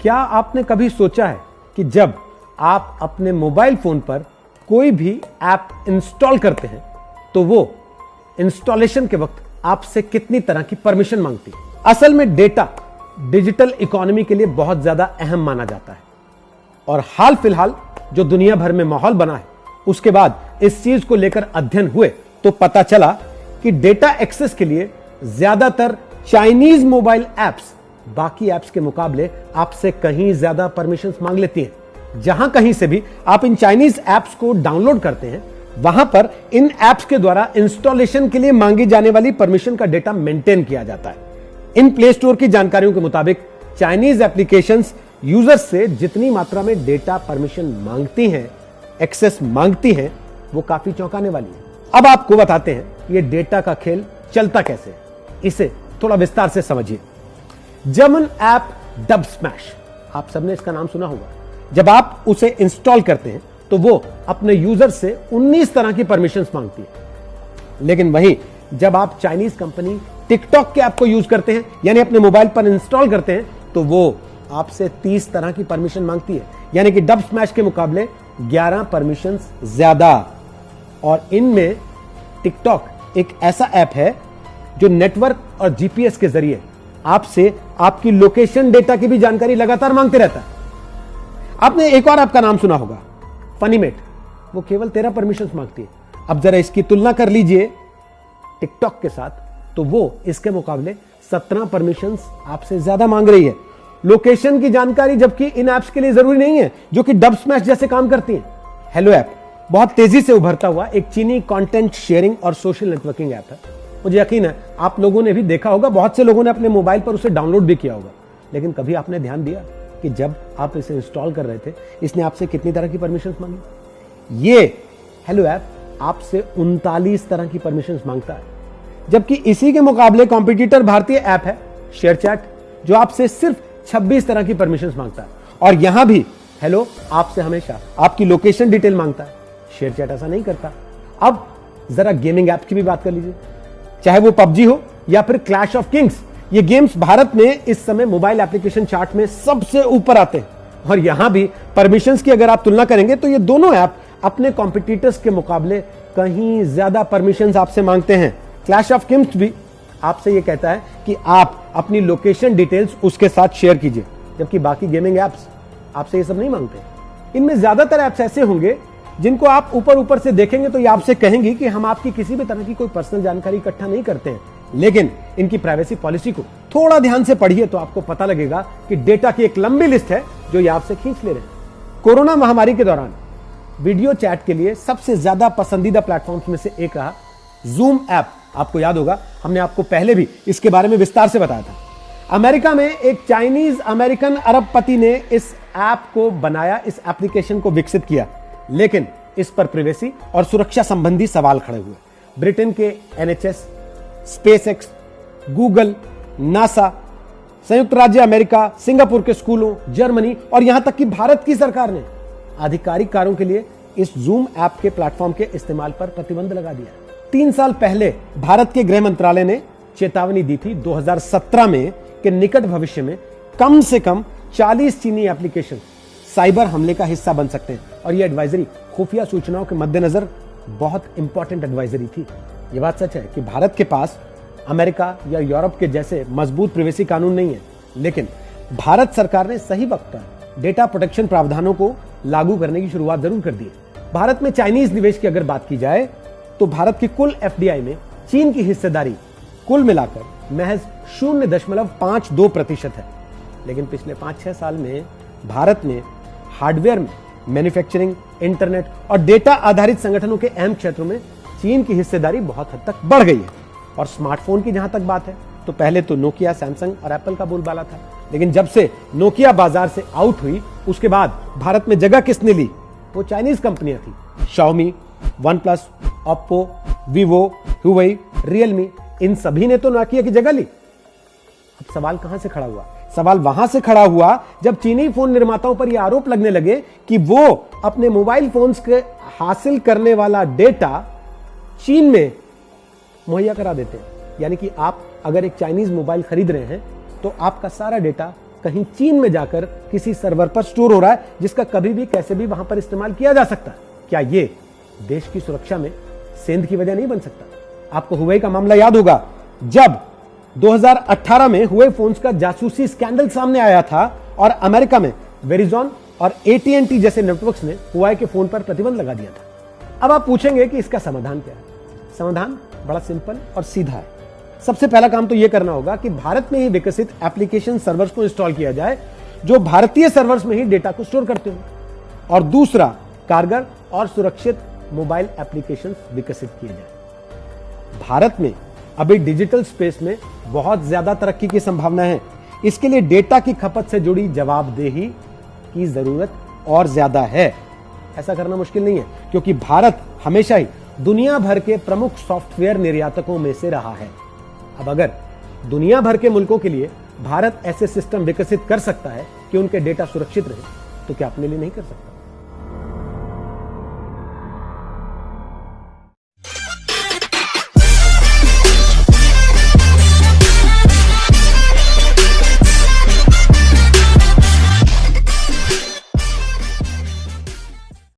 क्या आपने कभी सोचा है कि जब आप अपने मोबाइल फोन पर कोई भी ऐप इंस्टॉल करते हैं तो वो इंस्टॉलेशन के वक्त आपसे कितनी तरह की परमिशन मांगती है? असल में डेटा डिजिटल इकोनॉमी के लिए बहुत ज्यादा अहम माना जाता है और हाल फिलहाल जो दुनिया भर में माहौल बना है उसके बाद इस चीज को लेकर अध्ययन हुए तो पता चला कि डेटा एक्सेस के लिए ज्यादातर चाइनीज मोबाइल ऐप्स बाकी ऐप्स के मुकाबले आपसे कहीं ज्यादा परमिशंस मांग लेती हैं। जहां कहीं से भी आप इन चाइनीज ऐप्स को डाउनलोड करते हैं वहां पर इन ऐप्स के द्वारा इंस्टॉलेशन के लिए मांगी जाने वाली परमिशन का डेटा मेंटेन किया जाता है। इन प्ले स्टोर की जानकारियों के मुताबिक चाइनीज एप्लीकेशंस यूजर्स से जितनी मात्रा में डेटा परमिशन मांगती हैं, एक्सेस मांगती हैं, वो काफी चौंकाने वाली है। अब आपको बताते हैं ये डेटा का खेल चलता कैसे है। इसे थोड़ा विस्तार से समझिए। जर्मन ऐप डब स्मैश, आप सबने इसका नाम सुना होगा। जब आप उसे इंस्टॉल करते हैं तो वो अपने यूजर से 19 तरह की परमिशंस मांगती है। लेकिन वहीं जब आप चाइनीज कंपनी टिकटॉक के ऐप को यूज करते हैं यानी अपने मोबाइल पर इंस्टॉल करते हैं तो वो आपसे 30 तरह की परमिशन मांगती है, यानी कि डब स्मैश के मुकाबले 11 परमिशंस ज्यादा। और इनमें टिकटॉक एक ऐसा ऐप है जो नेटवर्क और जीपीएस के जरिए आपसे आपकी लोकेशन डेटा की भी जानकारी लगातार मांगते रहता है। आपने एक और ऐप का नाम सुना होगा, फनीमेट। वो केवल 13 परमिशंस मांगती है। अब जरा इसकी तुलना कर लीजिए टिकटॉक के साथ, तो वो इसके मुकाबले 17 परमिशंस आपसे ज्यादा मांग रही है लोकेशन की जानकारी, जबकि इन ऐप्स के लिए जरूरी नहीं है, जो कि डब स्मैश जैसे काम करती हैं। हेलो ऐप बहुत तेजी से उभरता हुआ एक चीनी कंटेंट शेयरिंग और सोशल नेटवर्किंग ऐप है। मुझे यकीन है आप लोगों ने भी देखा होगा, बहुत से लोगों ने अपने मोबाइल पर उसे डाउनलोड भी किया होगा। लेकिन कभी आपने ध्यान दिया कि जब आप इसे इंस्टॉल कर रहे थे इसने आपसे कितनी तरह की परमिशंस मांगी? ये हेलो ऐप आपसे 39 तरह की परमिशंस मांगता है, जबकि इसी के मुकाबले कॉम्पिटिटर भारतीय ऐप है शेयर चैट, जो आपसे सिर्फ 26 तरह की परमिशंस मांगता है। और यहां भी हेलो आपसे हमेशा आपकी लोकेशन डिटेल मांगता है, शेयर चैट ऐसा नहीं करता। अब जरा गेमिंग ऐप की भी बात कर लीजिए, चाहे वो पबजी हो या फिर क्लैश ऑफ किंग्स। ये गेम्स भारत में इस समय मोबाइल एप्लीकेशन चार्ट में सबसे ऊपर आते हैं। और यहां भी परमिशंस की अगर आप तुलना करेंगे तो ये दोनों ऐप अपने कॉम्पिटिटर्स के मुकाबले कहीं ज्यादा परमिशंस आपसे मांगते हैं। क्लैश ऑफ किंग्स भी आपसे ये कहता है कि आप अपनी लोकेशन डिटेल्स उसके साथ शेयर कीजिए, जबकि बाकी गेमिंग ऐप्स आपसे ये सब नहीं मांगते। इनमें ज्यादातर ऐप्स ऐसे होंगे जिनको आप ऊपर ऊपर से देखेंगे तो ये आपसे कहेंगे कि हम आपकी किसी भी तरह की कोई पर्सनल जानकारी इकट्ठा नहीं करते हैं, लेकिन इनकी प्राइवेसी पॉलिसी को थोड़ा ध्यान से पढ़िए तो आपको पता लगेगा कि डेटा की एक लंबी लिस्ट है जो ये आपसे खींच ले रहे हैं। कोरोना महामारी के दौरान वीडियो चैट के लिए सबसे ज्यादा पसंदीदा प्लेटफॉर्म्स में से एक रहा जूम ऐप। आपको याद होगा हमने आपको पहले भी इसके बारे में विस्तार से बताया था। अमेरिका में एक चाइनीज अमेरिकन अरबपति ने इस ऐप को बनाया, इस एप्लीकेशन को विकसित किया, लेकिन इस पर प्राइवेसी और सुरक्षा संबंधी सवाल खड़े हुए। ब्रिटेन के एनएचएस, स्पेसएक्स, गूगल, नासा, संयुक्त राज्य अमेरिका, सिंगापुर के स्कूलों, जर्मनी और यहां तक कि भारत की सरकार ने आधिकारिक कार्यों के लिए इस जूम ऐप के प्लेटफॉर्म के इस्तेमाल पर प्रतिबंध लगा दिया। 3 साल पहले भारत के गृह मंत्रालय ने चेतावनी दी थी 2017 में कि निकट भविष्य में कम से कम 40 चीनी एप्लीकेशन साइबर हमले का हिस्सा बन सकते हैं। और यह एडवाइजरी खुफिया सूचनाओं के मद्देनजर बहुत इंपॉर्टेंट एडवाइजरी थी। यह बात सच है कि भारत के पास अमेरिका या यूरोप के जैसे मजबूत प्राइवेसी कानून नहीं है, लेकिन भारत सरकार ने सही वक्त पर डेटा प्रोटेक्शन प्रावधानों को लागू करने की शुरुआत जरूर कर दी है। भारत में चाइनीज निवेश की अगर बात की जाए तो भारत की कुल एफडीआई में चीन की हिस्सेदारी कुल मिलाकर महज 0.52% है। लेकिन पिछले 5-6 साल में भारत ने हार्डवेयर में, मैन्युफैक्चरिंग, इंटरनेट और डेटा आधारित संगठनों के अहम क्षेत्रों में चीन की हिस्सेदारी बहुत हद तक बढ़ गई है। और स्मार्टफोन की जहां तक बात है तो पहले तो नोकिया, सैमसंग और एप्पल का बोलबाला था, लेकिन जब से नोकिया बाजार से आउट हुई उसके बाद भारत में जगह किसने ली? वो चाइनीज कंपनियां थी। Xiaomi, OnePlus, Oppo, Vivo, Huawei, Realme, इन सभी ने तो नोकिया की जगह ली। अब सवाल कहां से खड़ा हुआ? सवाल वहां से खड़ा हुआ जब चीनी फोन निर्माताओं पर यह आरोप लगने लगे कि वो अपने मोबाइल फोन्स के हासिल करने वाला डेटा चीन में मुहैया करा देते हैं। यानी कि आप अगर एक चाइनीज मोबाइल खरीद रहे हैं तो आपका सारा डेटा कहीं चीन में जाकर किसी सर्वर पर स्टोर हो रहा है, जिसका कभी भी कैसे भी वहां पर इस्तेमाल किया जा सकता है। क्या ये देश की सुरक्षा में सेंध की वजह नहीं बन सकता? आपको हुवेई का मामला याद होगा, जब 2018 में हुवेई फोन्स का जासूसी स्कैंडल सामने आया था और अमेरिका में वेरिजॉन और AT&T जैसे नेटवर्क्स ने हुवेई के फोन पर प्रतिबंध लगा दिया था। अब आप पूछेंगे कि इसका समाधान क्या है? समाधान बड़ा सिंपल और सीधा है। सबसे पहला काम तो यह करना होगा कि भारत में ही विकसित एप्लीकेशन सर्वर्स को इंस्टॉल किया जाए जो भारतीय सर्वर्स में ही डेटा को स्टोर करते हो, और दूसरा, कारगर और सुरक्षित मोबाइल एप्लीकेशंस विकसित किए जाए। भारत में अभी डिजिटल स्पेस में बहुत ज्यादा तरक्की की संभावना है। इसके लिए डेटा की खपत से जुड़ी जवाबदेही की जरूरत और ज्यादा है। ऐसा करना मुश्किल नहीं है, क्योंकि भारत हमेशा ही दुनिया भर के प्रमुख सॉफ्टवेयर निर्यातकों में से रहा है। अब अगर दुनिया भर के मुल्कों के लिए भारत ऐसे सिस्टम विकसित कर सकता है कि उनके डेटा सुरक्षित रहे, तो क्या अपने लिए नहीं कर सकता?